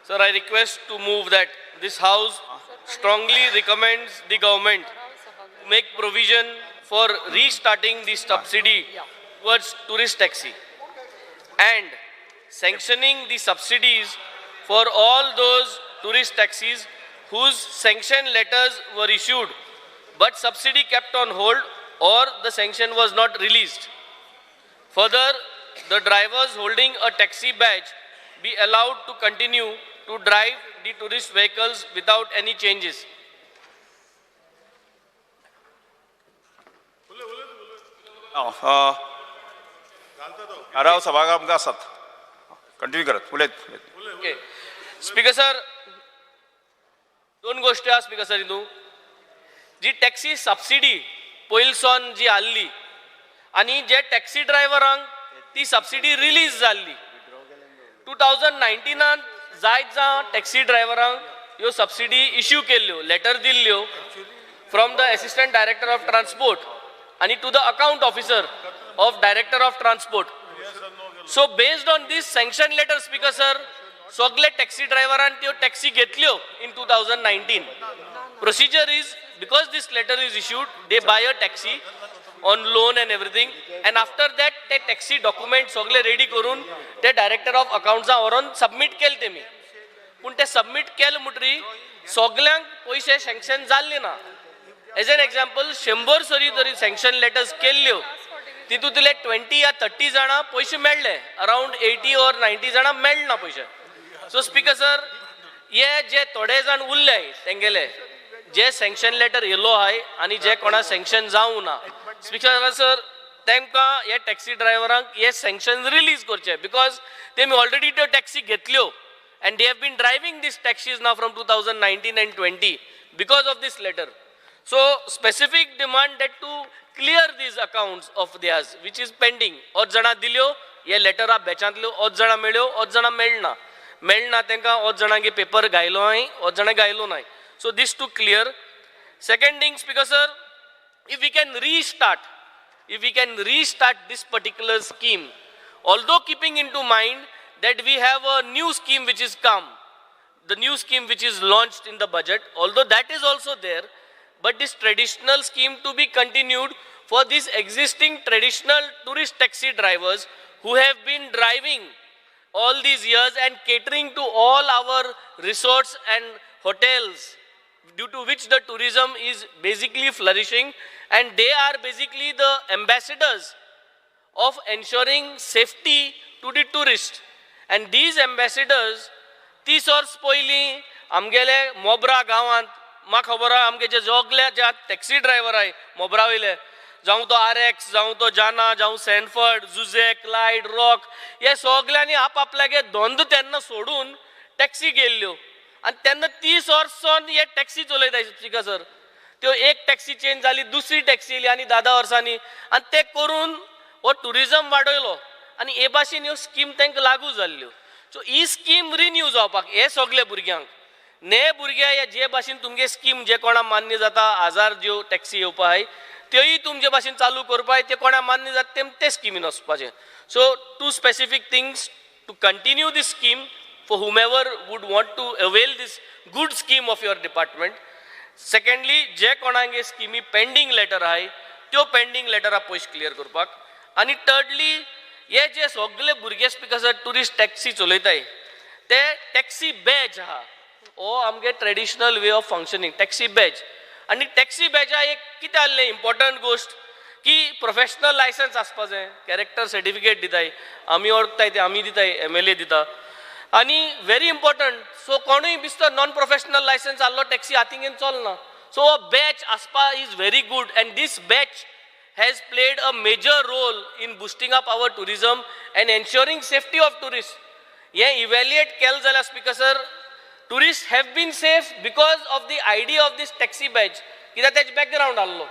Sir, I request to move that this House strongly recommends the government to make provision for restarting the subsidy towards tourist taxi and sanctioning the subsidies for all those tourist taxis whose sanction letters were issued but subsidy kept on hold or the sanction was not released. Further, the drivers holding a taxi badge be allowed to continue to drive the tourist vehicles without any changes. आराव सभागा आमकां आसात continue करात उलयत Okay. Speaker sir, दोन गोष्टी आहा speaker sir हितून जी taxi subsidy पयलसून जी आल्ली आनी जे टॅक्सी ड्रायव्हरांक ती सबसिडी रिलीज जाल्ली 2019 जायत जावं टॅक्सी ड्रायव्हरांक ह्यो सबसिडी इश्यू केल्ल्यो लेटर दिल्ल्यो from the assistant director of transport आणि to the account officer of director of transport. So based on this sanction letter speaker sir सगळे टॅक्सी ड्रायव्हरान त्यो टॅक्सी घेतल्यो in 2019. Procedure is because this letter is issued, they buy a taxi on loan and everything, and after that ते taxi document सगळे ready करून ते director of accounts वरून submit केले तेमी. पण ते submit केले मुटरी सगळ्यांक पैसे sanction जाल्ले ना. As an example, 100 सरी जरी sanction letters केल्ल्यो तितूंतले 20 या 30 जाणां पैसे मेळ्ळे, अराउंड 80 or 90 जाणां मेळना पैसे. सो स्पीकर सर हे जे थोडे जाण उरले तेंगेले जे सँक्शन लेटर येलो आहे आणि जे कोणा सँक्शन जावं ना स्पीकर सर तेमकां हे टॅक्सी ड्रायव्हरांक हे सँक्शन रिलीज करचे बिकॉज तेमी ऑलरेडी त्यो टॅक्सी घेतल्यो and they have been driving this taxis now from 2019 and 20 because of this letter. So specific demand that to clear these accounts of theirs which is pending. ओच जाणां दिल्यो हे लेटरा बॅचांतल्यो, ouch जाणां मेळ्ळ्यो, ouch जाणां मेळना तांकां ओच जाणांगे पेपर गायलो हांय, ouch जाणां गायलो नाय. So this to clear. Second thing, Speaker sir, if we can restart this particular scheme, although keeping into mind that we have a new scheme which is come, the new scheme which is launched in the budget, although that is also there, but this traditional scheme to be continued for these existing traditional tourist taxi drivers who have been driving all these years and catering to all our resorts and hotels, due to which the tourism is basically flourishing, and they are basically the ambassadors of ensuring safety to the tourist. And these ambassadors 30 वर्स पयलीं आमगेले मोबरा गांवांत म्हाका खबर आहा आमगे जे जोगले जे टॅक्सी ड्रायव्हर आहाय मोबरा वयले, जावं तो RX, जावं तो जाना, जावं सॅनफर्ड, जुजे, क्लायड, रॉक, हे सगल्यांनी आपल्यागे धंदो तेन्ना सोडून टॅक्सी गेल्ल्यो आणि तेन्ना 30 वर्सांनी हे टॅक्सी चलयताय स्पीकर सर. त्यो एक टॅक्सी चेंज जाली, दुसरी टॅक्सी येयली आनी 10 वर्सांनी, आणि ते करून हो टुरिजम वाडयलो आनी हे भाशेन ह्यो स्कीम तांकां लागू जाल्ल्यो. सो ही स्कीम रिन्यू जावपाक हे सगळे भुरग्यांक ने भुरगे हे जे भाशेन तुमगे स्कीम जे कोणा मान्य जाता 1000 ज्यो टॅक्सी येवपा आहाय त्योय तुमचे भाशेन चालू करपाय, ते कोणा मान्य जाता ते स्किमीन वचपाचें. So two specific things to continue this scheme for whomever would want to avail this good scheme of your department. Secondly, जे कोणांगे स्कीमी पेंडिंग लेटर आहाय त्यो पेंडिंग लेटरा पयशे क्लियर करपाक. आणि thirdly, हे जे सगळे भुरगे स्पीकर सर टुरिस्ट टॅक्सी चलयताय ते टॅक्सी बॅज आहा हो आमगे traditional way of functioning taxi badge. आणि टॅक्सी बॅजा एक कितें आसलें इम्पॉर्टंट गोष्ट की प्रोफेशनल लायसन्स आसपा जाय, कॅरेक्टर सर्टिफिकेट दिताय, आमी ओळखताय ते आमी दिताय, MLA दिता. आणि व्हेरी इम्पॉर्टंट, सो कोणूय बिस्तो नॉन प्रोफेशनल लायसन्स आसलो टॅक्सी हातीन घेवन चलना. सो बॅच आसपा is very good and this batch has played a major role in boosting up our tourism and ensuring safety of tourist. हे इव्हॅल्युएट केलें जाल्यार speaker sir tourist have been safe because of the idea of this taxi batch, कित्याक तेज background आहलो.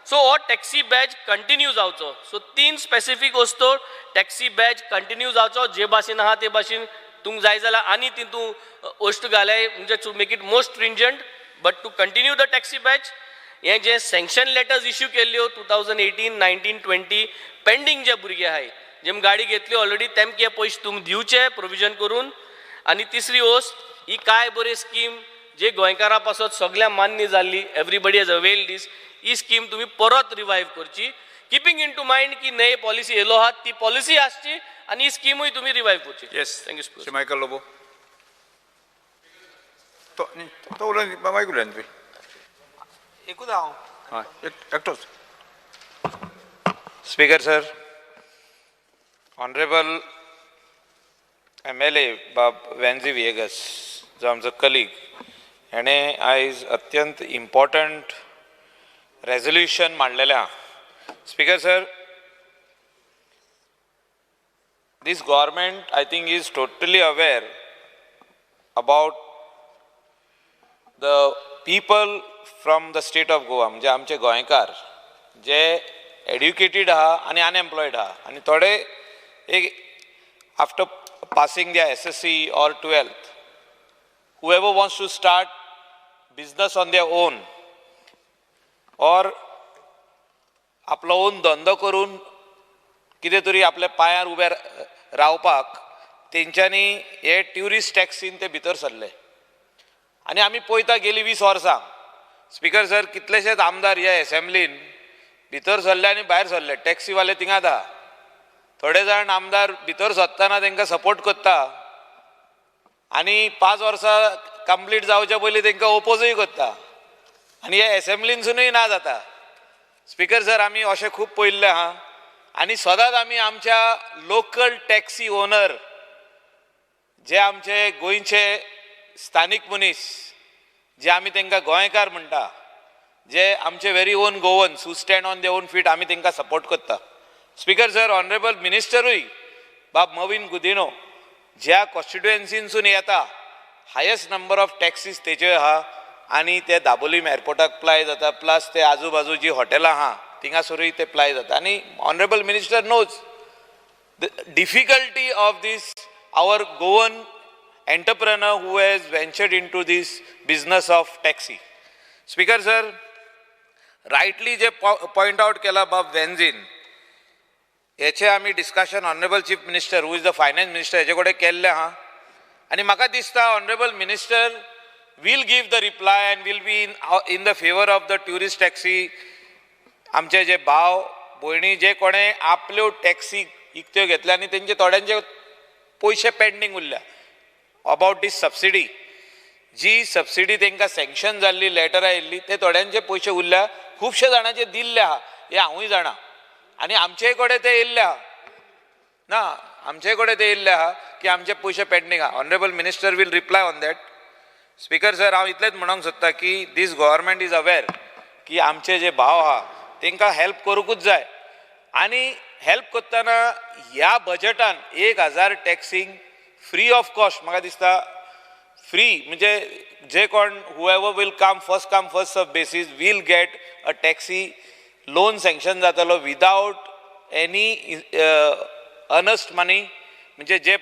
So हो taxi batch continue जावचो. So 3 specific वस्तू taxi batch continue जावचो, जे भाशेन आहा ते भाशेन तुमकां जाय जाल्यार आनी तितून वस्त घालाय म्हणजे to make it more stringent, but to continue the taxi batch. हे जे सँक्शन लेटर्स इश्यू केल्ल्यो 2018, 19, 20 पेंडींग जे भुरगे आहाय जेम गाडी घेतली ऑलरेडी तेमके पयशे तुमकां दिवचे प्रोविजन करून. आणि तिसरी वस्त ही काय बरी स्कीम जे गोंयकारां पासत सगळ्या मान्य जाल्ली, everybody has availed this, he scheme तुम्ही परत रिवायव करची, किपिंग इन टू माइंड की नई पॉलिसी येलो आहात ती पॉलिसी आसची आणि ही स्कीमूय तुम्ही रिवायव करची. Yes thank you. Shri Michael Lobo तो तो उलय मायक उलय तुवें एकूच हांव हां एकटोच. स्पीकर सर, ऑनरेबल MLA बाब वेन्झी विएगस जो आमचो कलीग हेणे आयज अत्यंत इम्पॉर्टंट रेझोल्युशन मांडलेलें आहा. Speaker sir, this government I think is totally aware about the people from the state of Goa, म्हणजे आमचे गोंयकार जे एड्युकेटेड आहा आणि अनएम्प्लॉयड आहा आणि थोडे एक after passing their SSC or 12th, whoever wants to start business on their own or आपलो ओन धंदो करून कितें तरी आपल्या पांयार उबे रावपाक तेंच्यांनी हे ट्युरिस्ट टॅक्सीन ते भितर सरले आनी आमी पळयता गेली 20 वर्सां. स्पीकर सर, कितलेशेच आमदार ह्या एसेंब्लीन भितर सरले आनी भायर सरले, टॅक्सीवाले थिंगात आहा. थोडे जाण आमदार भितर सरतना तांकां सपोर्ट करता आनी 5 वर्सां कंप्लीट जावच्या पयलीं तांकां ओपोजूय करता आनी हे एसेंब्लीनसूनय ना जाता. स्पीकर सर, आमी अशें खूब पळयल्लें आहा आनी सदांच आमी आमच्या लोकल टॅक्सी ओनर जे आमचे गोंयचे स्थानीक मनीस जे आमी तांकां गोंयकार म्हणटा, जे आमचे very on Goans who stand on their own feet, आमी तांकां सपोर्ट करता. स्पीकर सर, ऑनरेबल मिनिस्टरूय बाब मवीन गुदिनो ज्या कॉन्स्टिट्युएन्सीनसून येता हायेस्ट नंबर ऑफ टॅक्सीस तेचे आहा आनी ते दाबोलीम एअरपोर्टाक प्लाय जाता, प्लस ते आजूबाजू जी हॉटेलां आहा थिंगासरूय ते प्लाय जाता. आनी honourable minister knows the difficulty of these our Goan entrepreneur who has ventured in to these business of taxi. Speaker sir, rightly जे पॉयंट आउट केला बाब वेन्झीन, हेचे आमी discussion honourable chief minister who is the finance minister हेचे कडेन केल्ले आहा आनी म्हाका दिसता honourable minister will give the reply and will be in the favor of the tourist taxi. आमचे जे भाव भयणी जे कोणे आपल्यो टॅक्सी इकत्यो घेतल्या आनी तेंचे थोड्यांचे पयशे पेंडींग उरल्या अबाउट दीस सबसिडी, जी सबसिडी तांकां सँक्शन जाल्ली, लेटर आयिल्ली, ते थोड्यांचे पयशे उरल्या, खुबशे जाणांचे दिल्ले आहा, हे हांवूय जाणा आनी आमचे कडेन ते येयल्ले आहा ना, आमचे कडेन ते येयल्ले आहा की आमचे पयशे पेंडींग आहा. Honourable minister will reply on that. Speaker sir, हांव इतलेंच म्हणूंक सोदता की दीस गव्हर्मेंट इज अवेर की आमचे जे भाव आहा तांकां हेल्प करूंकूच जाय आनी हेल्प करतना ह्या बजेटान 1000 टॅक्सींक फ्री ऑफ कॉस्ट, म्हाका दिसता फ्री म्हणजे जे कोण whoever will come first serve basis will get a taxi loan sanction जातलो विदाउट एनी अर्नस्ट मनी, म्हणजे जे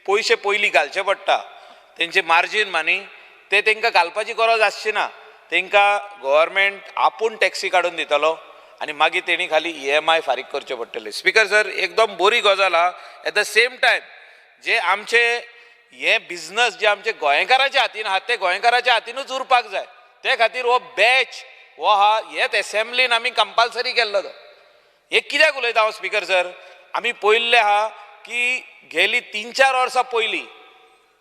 पयशे पयलीं घालचे पडटा तेंचे मार्जीन मनी ते तांकां घालपाची गरज आसची ना, तांकां गव्हर्मेंट आपूण टॅक्सी काडून दितलो आनी मागीर तेणी खाली EMI फारीक करचे पडटले. स्पीकर सर, एकदम बरी गजाल आहा. एट द सेम टायम जे आमचे हे बिझनस जे आमचे गोंयकाराच्या हातीन आहात ते गोंयकाराच्या हातीनूच उरपाक जाय, ते खातीर हो बॅच हो आहा हेच एसेंब्लीन आमी कंपल्सरी केल्लो. हे कित्याक उलयता हांव स्पीकर सर, आमी पळयल्लें आहा की गेली 3-4 वर्सां पयलीं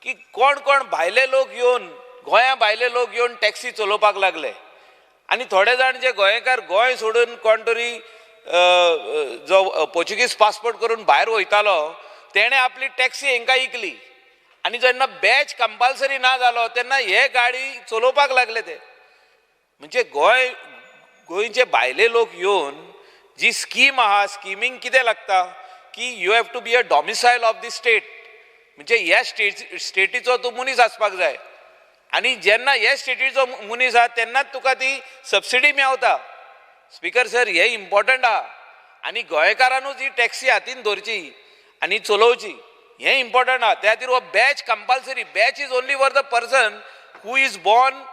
की कोण कोण भायले लोक येवन गोंया भायले लोक येवन टॅक्सी चलोवपाक लागले आनी थोडे जाण जे गोंयकार गोंय सोडून कोण तरी जो पोर्चुगीज पासपोर्ट करून भायर वयतालो तेणे आपली टॅक्सी हांकां इकली आनी जेन्ना बॅच कंपल्सरी ना जालो तेन्ना हे गाडी चलोवपाक लागले ते. म्हणजे गोंयचे भायले लोक येवन जी स्कीम आहा, स्किमींग कितें लागता की you have to be a domicile of the state, म्हणजे ह्या स्टेटीचो तूं मनीस आसपाक जाय आनी जेन्ना हे स्टेटीचो मनीस आहा तेन्नाच तुका ती सबसिडी मेळटा. स्पीकर सर, हे इम्पॉर्टंट आहा आनी गोंयकारांनूच ही टॅक्सी हातीन धरची आनी चलोवची हे इम्पॉर्टंट आहा. त्या खातीर हो batch compulsory. Batch is only for the person who is born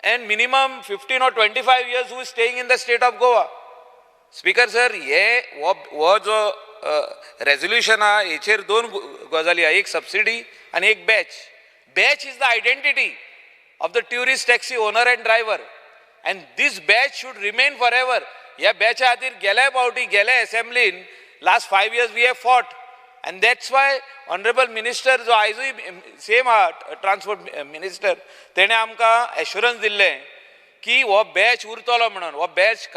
and minimum 15 or 25 years who is staying in the state of Goa. Speaker sir, वो जो रेजोल्यूशन हा हेचेर दोन गजाली हा, एक सबसिडी आणि एक batch. Badge is the identity of the tourist taxi owner and driver. And this badge should remain forever. ह्या बॅचा खातीर गेल्या फावटी गेल्या असेंब्लीन last 5 years we have fought. And that's why Honorable Minister जो आयजूय सेम ट्रान्सपोर्ट मिनिस्टर तेणे आमकां assurance दिल्लें की हो बॅच उरतलो म्हणून, हो बॅच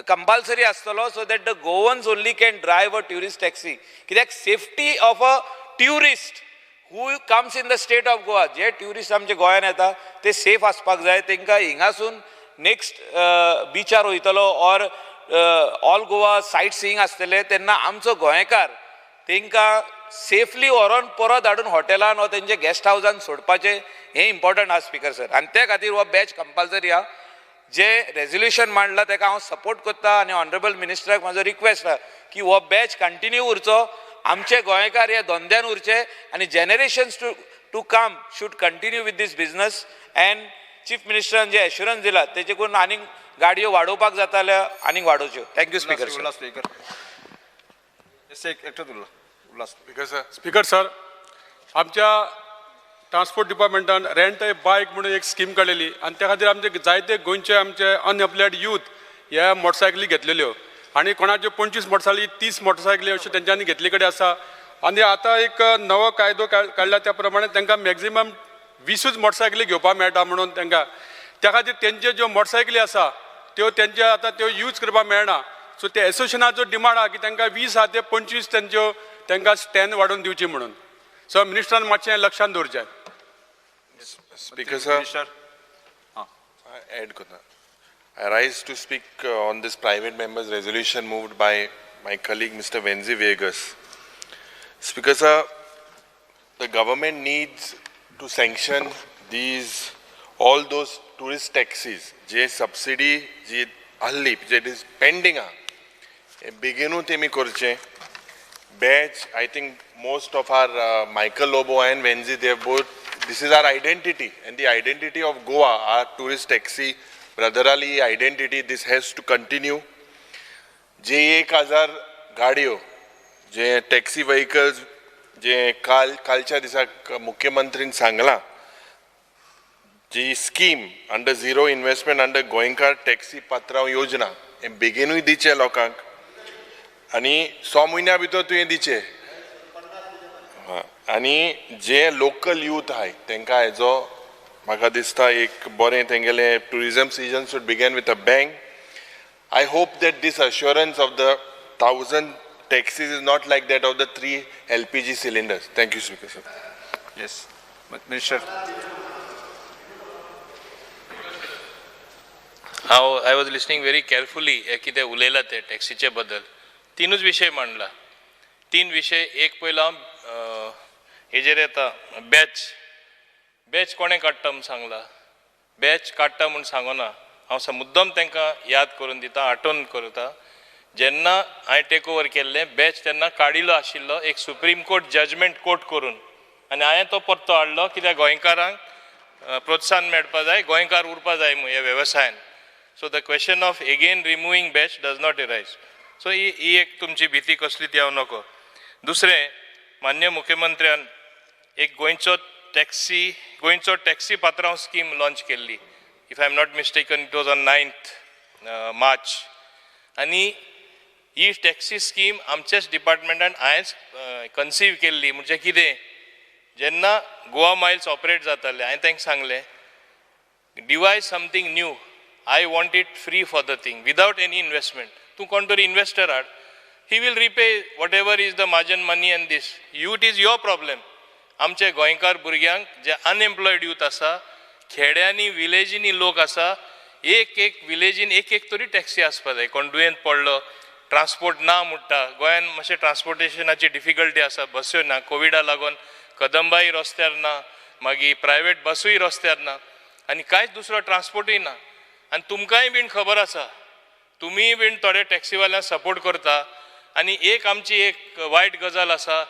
कंपल्सरी आसतलो so that the Goans only can drive a tourist taxi. कित्याक safety of a tourist who comes in the state of Goa, जे ट्युरिस्ट आमचे गोंयांत येता ते सेफ आसपाक जाय. तांकां हिंगासून नेक्स्ट बिचार वयतलो or all Goa site seeing आसतले तेन्ना आमचो गोंयकार तांकां सेफली व्हरोन परत हाडून हॉटेलान वा तेंचे गेस्ट हावजान सोडपाचें हें इम्पॉर्टंट आहा स्पिकर सर. आनी त्या खातीर हो बॅच कंपल्सरी आहा. जे रेजोल्युशन मांडला ताका हांव सपोर्ट करता आनी ऑनरेबल मिनिस्टराक म्हाजो रिक्वेस्ट आहा की हो बॅच कंटिन्यू उरचो. आमचे गोंयकार हे धंद्यान उरचे आनी generations to come should continue with this business. And chief मिनिस्टरान जे एश्युरन्स दिला तेजे करून आनीक गाडयो वाडोवपाक जाता जाल्यार आनीक वाडोवच्यो. Thank you speaker sir. Speaker sir, आमच्या ट्रान्सपोर्ट डिपार्टमेंटान रेंट ए बायक म्हणून एक स्कीम काडलेली आनी त्या खातीर आमचे जायते गोंयचे आमचे अनएम्प्लॉयड यूथ ह्या मोटरसायकली घेतलेल्यो आनी कोणाच्यो 25 मोटरसायकली 30 मोटरसायकली अश्यो तेंच्यांनी घेतले कडेन आसा. आनी आतां एक नवो कायदो काडला त्या प्रमाणे तांकां मॅक्झिमम 20 मोटरसायकली घेवपाक मेळटा म्हणून तांकां. त्या खातीर तेंच्यो ज्यो मोटरसायकली आसा त्यो तेंचे आतां त्यो यूज करपाक मेळना. सो ते एसोसिएशनाचो डिमांड आहा की तांकां 20 आहा ते 25 तेंच्यो तांकां स्टँड वाडोवन दिवची म्हणून. सो मिनिस्टरान मातशें लक्षांत दवरचें. Speaker sir, I add Kunal. I rise to speak on this private member's resolution moved by my colleague Mr. Venzi Vegas. Speaker sir, the government needs to sanction all those tourist taxis. जे subsidy जी हल्ली जे is pending आहे begin तेमी करचे. Badge, I think most of our Michael Lobo and Venzi, they have both. This is our identity, and the identity of Goa, our tourist taxi, brotherly identity. This has to continue. जे 1000 गाडयो, जे taxi vehicles, जे कालच्या दिसाक मुख्यमंत्रीन सांगला, जी scheme under zero investment under गोंयकार टॅक्सी पात्रांव योजना हे बेगिनूय दिचे लोकांक आनी 6 म्हयन्या भितर तुवें दिचे. आनी जे लोकल यूथ आहाय तांकां हेजो म्हाका दिसता एक बरें तेंगेले tourism season should begin with a bang. I hope that this assurance of the 1000 taxis is not like that of the 3 LPG cylinders. Thank you, Speaker sir. Yes, Minister. I was listening very carefully कितें उलयला ते टॅक्सीचे बद्दल. 3 विशय मांडला. 3 विशय. एक पयला हेजेर येता बॅच कोणें काडटा म्हूण सांगला. बॅच काडटा म्हूण सांगना. हांव मुद्दम तांकां याद करून दिता, आठवण करता. जेन्ना हांवें टेक ओवर केल्लें बॅच तेन्ना काडिल्लो आशिल्लो एक सुप्रीम कोर्ट जजमेंट कोर्ट करून आनी हांवें तो परतो हाडलो कित्याक गोंयकारांक प्रोत्साहन मेळपा जाय, गोंयकार उरपा जाय ह्या वेवसायान. So the question of again removing batch does not arise. So ही एक तुमची भीती कसली ती हांव नको. दुसरें, मान्य मुख्यमंत्र्यान एक गोंयचो टॅक्सी पात्रांव स्कीम लॉन्च केल्ली. If I am not mistaken it was on 9th March. आनी ही टॅक्सी स्कीम आमच्याच डिपार्टमेंटान हांवेंच कन्सीव केल्ली. म्हणजे कितें, जेन्ना गोवा मायल्स ऑपरेट जाताले हांवें तांकां सांगलें devise something new. I want it free for the thing without any investment. तूं कोण तरी इन्वेस्टर हाड, he will repay whatever is the margin money and this. It is your problem. आमचे गोंयकार भुरग्यांक जे अनएम्प्लॉयड यूथ आसा, खेड्यांनी विलेजींनी लोक आसा, एक विलेजीन एक तरी टॅक्सी आसपा जाय. कोण दुयेंत पडलो, ट्रान्सपोर्ट ना म्हणटा. गोंयान मातशें ट्रान्सपोर्टेशनाची डिफिकल्टी आसा, बस्यो ना. कोविडा लागून कदंबाई रस्त्यार ना, मागीर प्रायवेट बसूय रस्त्यार ना, आनी कांयच दुसरो ट्रान्सपोर्टूय ना. आनी तुमकांय बीन खबर आसा, तुमीय बीन थोडे टॅक्सीवाल्यांक सपोर्ट करता. आनी आमची एक वायट गजाल आसा,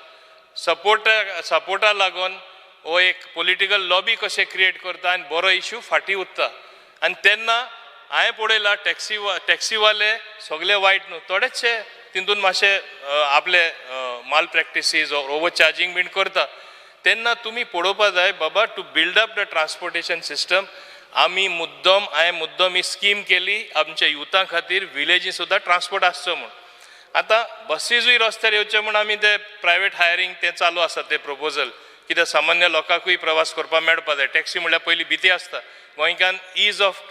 सपोर्टा लागून हो एक पॉलिटिकल लॉबी कशें क्रिएट करता आनी बरो इश्यू फाटीं उरता. आनी तेन्ना हांवें पळयलां टॅक्सीवाले सगळे वायट न्हू, थोडेचशे तितून मातशे आपले माल प्रॅक्टिसीस ओवर चार्जींग बीन करता. तेन्ना तुमी पळोवपा जाय बाबा to build up the transportation system. आमी मुद्दम ही स्कीम केली आमच्या युथा खातीर विलेजी सुद्दां ट्रान्सपोर्ट आसचो म्हूण. आतां बसीजूय रस्त्यार येवचे म्हूण आमी ते प्रायवेट हायरींग ते चालू आसा ते प्रपोजल, कित्याक सामान्य लोकांकूय प्रवास करपाक मेळपा जाय. टॅक्सी म्हणल्यार पयलीं भीती आसता, गोंयच्यान ease of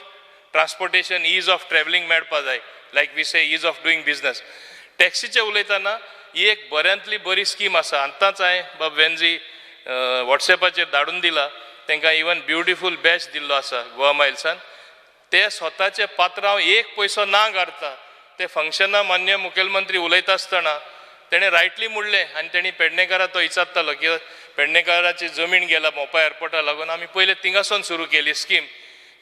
transportation, ease of travelling मेळपा जाय, like we say ease of doing business. टॅक्सीचे उलयतना ही एक बऱ्यांतली बरी स्कीम आसा. आतांच हांवें बाब वेन्झी वॉट्सॅपाचेर धाडून दिला, तांकां इवन ब्युटिफूल बॅच दिल्लो आसा गोवा मायल्सान. ते स्वताचे पात्रांव एक पयसो ना घालता. ते फंक्शनां मान्य मुखेलमंत्री उलयता आसतना तेणें रायटली म्हणलें, आनी तेणी पेडणेकारां तो विचारतालो की पेडणेकाराची जमीन गेला मोपा एअरपोर्टाक लागून, आमी पयले थिंगासून सुरू केली स्कीम.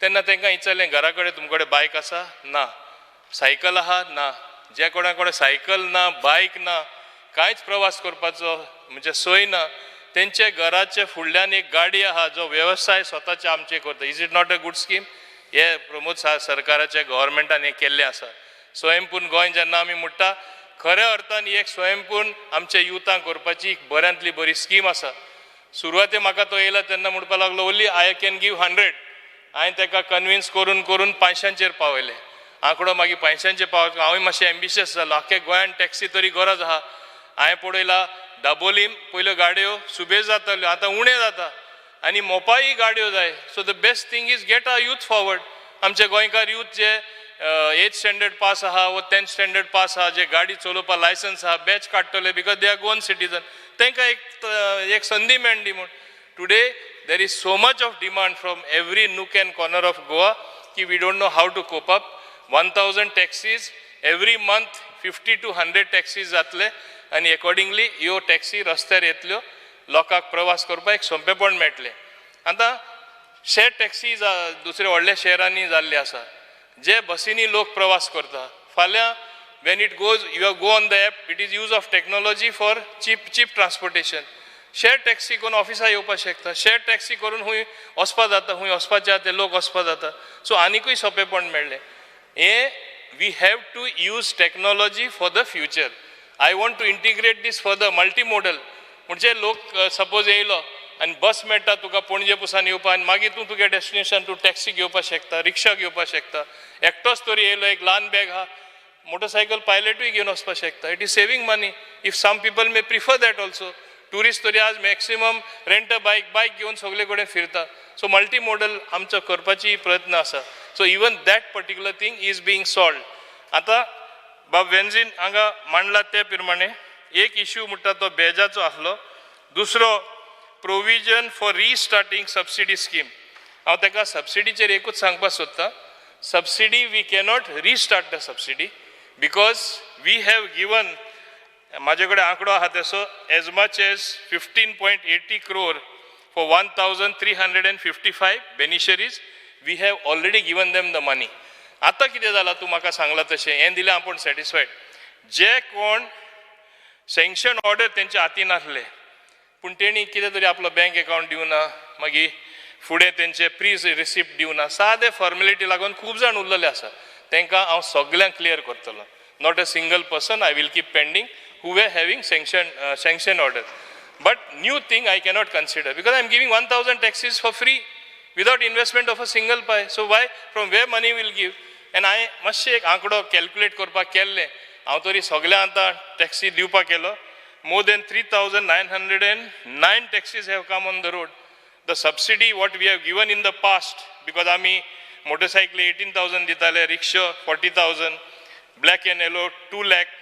तेन्ना तांकां विचारलें घरा कडेन तुमचे कडेन बायक आसा? ना. सायकल आहा? ना. जे कोणा कडेन सायकल ना, बायक ना, कांयच प्रवास करपाचो म्हणजे सोय ना, तेंचे घराचे फुडल्यान एक गाडी आहा जो वेवसाय स्वताचे आमचे करता. Is it not a good scheme? हे प्रमोद सरकाराच्या गव्हर्मेंटान हें केल्लें आसा. स्वयंपूर्ण गोंय जेन्ना आमी म्हणटा, खऱ्या अर्थान ही एक स्वयंपूर्ण आमच्या युथांक करपाची बऱ्यांतली बरी स्कीम आसा. सुरवाते म्हाका तो येयला तेन्ना म्हणपाक लागलो ओन्ली आय कॅन गीव 100. हांवें ताका कन्विन्स करून 500चेर पावयलें. आंकडो मागीर 500चेर पावलो. हांवूय मातशें एम्बिशियस जालो, आख्या गोंयान टॅक्सी तरी गरज आहा. हांवें पळयला दाबोलीम पयल्यो गाडयो सुबेज जाताल्यो, आतां उणें जाता, आनी मोपाय गाडयो जाय. So the best thing is get a youth forward. आमचे गोंयकार यूथ जे 8th स्टँडर्ड पास आहा व 10th स्टँडर्ड पास आहा, जे गाडी चलोवपा लायसन्स आहा, बॅच काडटले because they are Goan citizen. तांकां एक संदी मेळ्ळी म्हूण. Today there is so much of demand from every nook and corner of Goa की we don't know how to cope up. 1000 taxis every month, 50 to 100 taxis जातले, आनी अकॉर्डिंगली ह्यो टॅक्सी रस्त्यार येतल्यो, लोकांक प्रवास करपाक एक सोंपेपण मेळटलें. आतां शेअर टॅक्सी दुसऱ्या व्हडल्या शहरांनी जाल्ली आसा, जे बसींनी लोक प्रवास करता. फाल्यां when it goes you go on the app, it is use of technology for cheap transportation. Share taxi करून ऑफिसाक येवपाक शकता, शेअर टॅक्सी करून खूंय वचपा जाता, खूंय वचपाचे आहा ते लोक वचपा जाता. सो आनिकूय सोंपेपण मेळ्ळें. हे we have to use technology for the future. I want to integrate these for the multimodal. म्हणजे लोक सपोज येयलो आनी बस मेळटा तुका पणजे पुसान येवपा, आनी मागीर तूं तुगे डेस्टिनेशन तूं टॅक्सी घेवपाक शकता, रिक्षा घेवपाक शकता. एकटोच तरी येयलो, एक ल्हान बॅग आहा, मोटरसायकल पायलटूय घेवन वचपाक शकता. It is saving money. If some people may prefer that also. Tourist तरी आज मॅक्सिमम रेंट अ बायक घेवन सगळे कडेन फिरता. सो मल्टी मॉडल आमचो करपाची प्रयत्न आसा. So even that particular thing is being solve. आतां बाब वेन्झीन हांगा मांडला ते प्रमाणे एक इश्यू म्हणटा तो बेजाचो आसलो. दुसरो provision for restarting subsidy scheme. हांव ताका सबसिडीचेर एकूच सांगपाक सोदतां, subsidy we cannot restart the subsidy because we have given, म्हाजे कडेन आंकडो आहा तसो, as much as 15.80 crore for 1355 beneficiaries. We have already given them the money. आतां कितें जालां, तूं म्हाका सांगलां तशें हें दिलें आपूण सॅटिस्फायड. जे कोण सँक्शन ऑर्डर तेंच्या हातीन आसले पूण तेणी कितें तरी आपलो बँक अकावंट दिवना, मागीर फुडें तेंचे प्री रिसिप्ट दिवना, सादे फॉर्मेलिटी लागून खूब जाण उरलेले आसा. तांकां हांव सगळ्यांक क्लियर करतलो. Not a single person I will keep pending who were having sanction order. But new thing I cannot consider because I am giving 1000 taxis for free without investment of a single pie. So why, from where money will give? And I must एक आंकडो calculate करपाक केल्ले, हांव तरी सगळ्या आतां taxi दिवपाक केलो. More than 3909 taxis have come on the road. The subsidy what we have given in the past, because आमी motorcycle 18,000 दिताले, rickshaw 40,000, black and yellow 2 lakh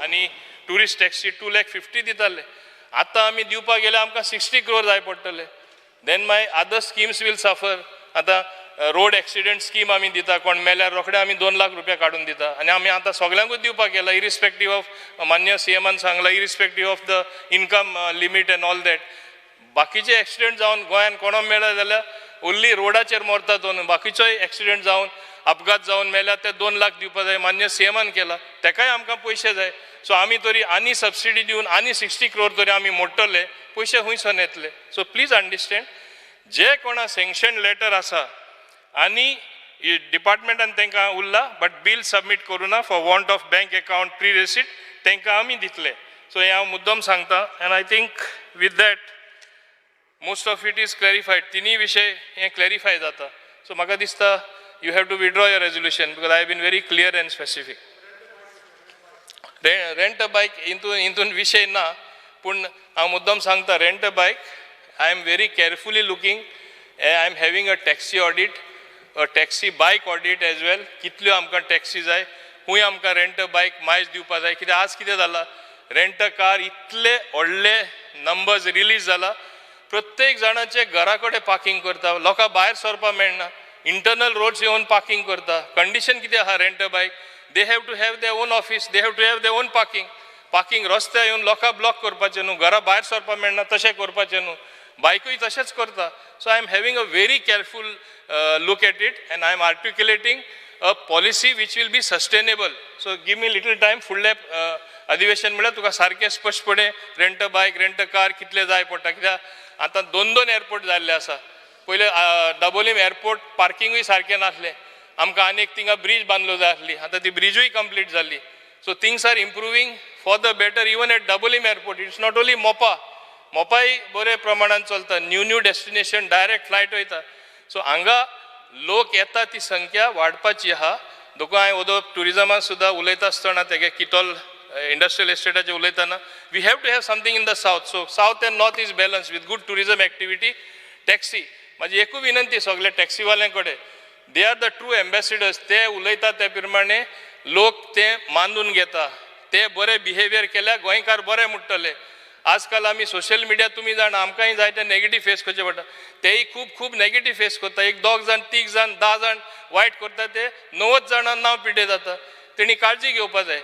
आणि टुरिस्ट टॅक्सी 2,50,000 दिताले. आतां आमी दिवपाक गेले आमकां 60 crore जाय पडटले. Then my other schemes will suffer. आतां रोड एक्सिडेंट स्कीम आमी दिता, कोण मेल्यार रोखडे आमी 2 लाख रुपया काडून दिता, आनी आमी आतां सगळ्यांकूच दिवपाक गेला, इरिस्पेक्टीव ऑफ, मान्य CMन सांगला, irrespective of the income limit and all that. बाकीचे एक्सिडेंट जावन गोंयान कोणा मेळ्ळा जाल्यार ओन्ली रोडाचेर मरता तो न्हू, बाकीचोय एक्सिडेंट जावन अपघात जावन मेल्यार ते 2 लाख दिवपाक जाय. मान्य CMन केला, तेकाय आमकां पयशे जाय. सो आमी तरी आनी सबसिडी दिवन आनी 60 crore तरी आमी मोडटले, पयशे खंयसून येतले. सो प्लीज अंडरस्टँड, जे कोणा सँक्शन लेटर आसा आनी डिपार्टमेंटान तांकां उरला बट बील सबमीट करूना for want of bank account pre receipt, तांकां आमी दितले. सो हें हांव मुद्दम सांगता. And I think with that most of it is clarified. तिनी विशय हे क्लॅरिफाय जाता. सो म्हाका दिसता you have to withdraw your resolution because I have been very clear and specific. Rent a bike हितून विषय ना, पूण हांव मुद्दम सांगता रेंट अ बायक I am very carefully looking. I am having a taxi audit, a taxi बायक audit age वेल. कितल्यो आमकां टॅक्सी जाय, खूंय आमकां रेंट अ बायक मायज दिवपा जाय. कित्याक आज कितें जालां, रेंट अ कार इतले व्हडले नंबर्स रिलीज जाला, प्रत्येक जाणाचे घरा कडेन पार्किंग करता, लोकांक भायर सरपाक मेळना, इंटरनल रोड्स येवन पार्किंग करता. कंडिशन कितें आहा rent a bike, they have to have their own office, they have to have their own parking रस्त्यार येवन लोकांक ब्लॉक करपाचें न्हू, घरा भायर सरपाक मेळना तशें करपाचें न्हू. बायकूय तशेंच करता. So I am having a very careful look at it and I am articulating a policy which will be sustainable. So give me little time. फुडले अधिवेशन म्हळ्यार तुका सारकें स्पश्टपणे रेंट अ बायक, रेंट अ कार कितले जाय पडटा. कित्याक आतां 2 एअरपोर्ट जाल्ले आसा. पयले दाबोलीम एअरपोर्ट पार्किंगूय सारकें नासलें, आमकां आनीक थिंगा ब्रीज बांदलो जाय आसली, आतां ती ब्रिजूय कंप्लीट जाली. So things are improving for the better even at Dabolim airport. It's not only मोपाय बरे प्रमाणान चलता. न्यू डेस्टिनेशन डायरेक्ट फ्लायट वयता. सो हांगा लोक येता ती संख्या वाडपाची आहा. देखून हांवें ओदो टुरिजमान सुद्दां उलयता आसतना तेगे किटोल इंडस्ट्रियल एस्टेटाचेर उलयतना we have to have something in the south. So south and north is balance with good tourism activity. Taxi म्हाजी एकूच विनंती सगळे टॅक्सीवाल्यां कडेन, they are the true ambassadors. ते उलयता त्या प्रमाणे लोक ते मानून घेता. ते बरे बिहेवियर केल्यार गोंयकार बरे म्हणटले. आजकाल आमी सोशल मिडिया तुमी जाणा आमकांय जाय ते नेगेटीव फेस करचे पडटा. तेय खूब नेगेटीव फेस करता. एक 2 जाण 3 जाण 10 जाण वायट करता ते 90 जाणां नांव पिड्डें जाता. तेणी काळजी घेवपा जाय.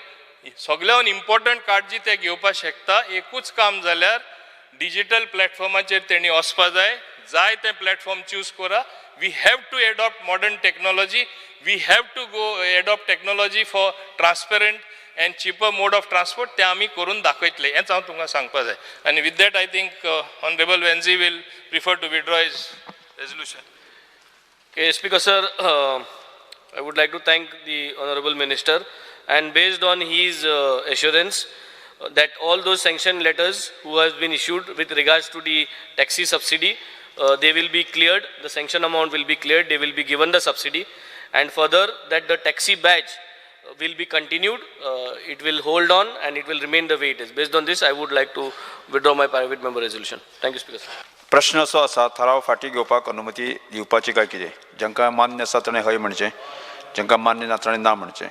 सगळ्यान इम्पॉर्टंट काळजी ते घेवपाक शकता. एकूच काम जाल्यार डिजिटल प्लॅटफॉर्माचेर तेणी वचपा जाय ते प्लॅटफॉर्म चूज करा. We have to adopt modern technology. We have to go adopt technology for transparent and cheaper mode of transport. ते आमी करून दाखयतले हेंच हांव तुमकां सांगपा जाय. आनी with that I think honourable Venzy will prefer to withdraw his resolution. Okay, Speaker sir, I would like to thank the Honorable Minister, and based on his assurance that all those sanction letters who has been issued with regards to the taxi subsidy, they will be cleared, the sanction amount will be cleared, they will be given the subsidy, and further that the taxi badge will be continued, it will hold on and it will remain the way it is. Based on this, I would like to withdraw my private member resolution. Thank you, Speaker sir. प्रश्न असो आसा, थाराव फाटी घेवपाक अनुमती दिवपाची काय कितें? जांकां मान्य आसा ताणें हय म्हणचें, जांकां मान्य ना ताणें ना म्हणचें.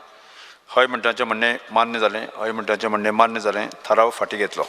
हय म्हणटाचें म्हणणें मान्य जालें, हय म्हणटाचें म्हणणें मान्य जालें. थाराव फाटी घेतलो.